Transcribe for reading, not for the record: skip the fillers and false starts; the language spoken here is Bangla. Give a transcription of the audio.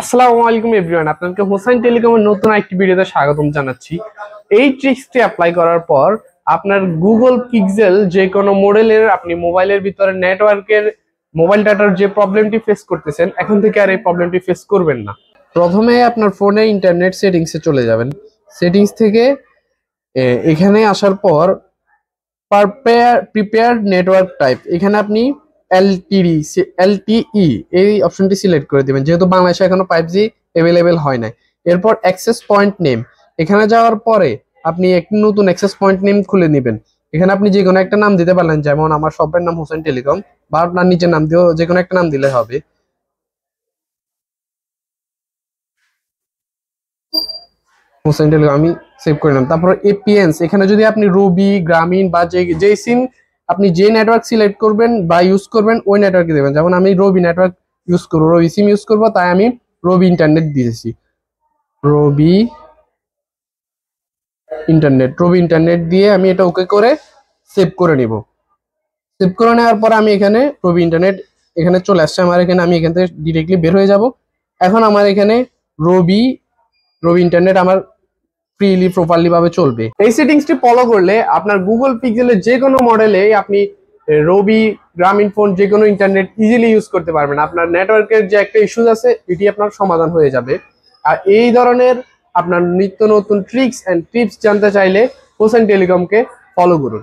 আসসালামু আলাইকুম এভরিওয়ান, আপনাদেরকে হোসাইন টেলিকমের নতুন একটি ভিডিওতে স্বাগতম জানাচ্ছি। এই ট্রিক্সটি অ্যাপ্লাই করার পর আপনার গুগল পিক্সেল যে কোনো মডেলের আপনি মোবাইলের ভিতরে নেটওয়ার্কের মোবাইল ডাটার যে প্রবলেমটি ফেস করতেছেন এখন থেকে আর এই প্রবলেমটি ফেস করবেন না। প্রথমে আপনার ফোনে ইন্টারনেট সেটিংসে চলে যাবেন। সেটিংস থেকে এখানে আসার পর প্রিপেয়ার্ড নেটওয়ার্ক টাইপ, এখানে আপনি এলটিই এই অপশনটি সিলেক্ট করে দিবেন, যেহেতু বাংলাদেশে এখনো 5G অ্যাভেলেবেল হয় নাই। এরপর অ্যাক্সেস পয়েন্ট নেম, এখানে যাওয়ার পরে আপনি একটি নতুন অ্যাক্সেস পয়েন্ট নেম খুলে নেবেন। এখানে আপনি যে কোনো একটা নাম দিতে পারলেন, যেমন আমার শপের নাম হোসেন টেলিকম, বা আপনার নিজের নাম দিয়েও যে কোনো একটা নাম দিলে হবে। হোসেন টেলিকম আমি সেভ করে নিলাম। তারপর এপিএনস, এখানে যদি আপনি রবি, গ্রামীণ বা যে সিম আপনি যে নেটওয়ার্ক সিলেক্ট করবেন বা ইউজ করবেন ওই নেটওয়ার্কে দেবেন। যেমন আমি রবি নেটওয়ার্ক ইউজ করবো, রবি সিম ইউজ করবো, তাই আমি রবি ইন্টারনেট দিয়েছি। রবি রবি ইন্টারনেট দিয়ে আমি এটা ওকে করে সেভ করে নিব। সেভ করে নেওয়ার পর আমি এখানে রবি ইন্টারনেট এখানে চলে আসছে আমার এখানে, আমি এখান থেকে ডিরেক্টলি বের হয়ে যাব। এখন আমার এখানে রবি রবি ইন্টারনেট আমার ফ্রিলি প্রপারলি ভাবে চলবে। এই সেটিংসটি ফলো করলে আপনার গুগল পিক্সেলের যে কোনো মডেলে আপনি রবি, গ্রামীণ ফোন যে কোনো ইন্টারনেট ইজিলি ইউজ করতে পারবেন। আপনার নেটওয়ার্কের যে একটা ইস্যুস আছে এটি আপনার সমাধান হয়ে যাবে। আর এই ধরনের আপনার নিত্য নতুন ট্রিক্স অ্যান্ড টিপস জানতে চাইলে হোসেন টেলিকমকে ফলো করুন।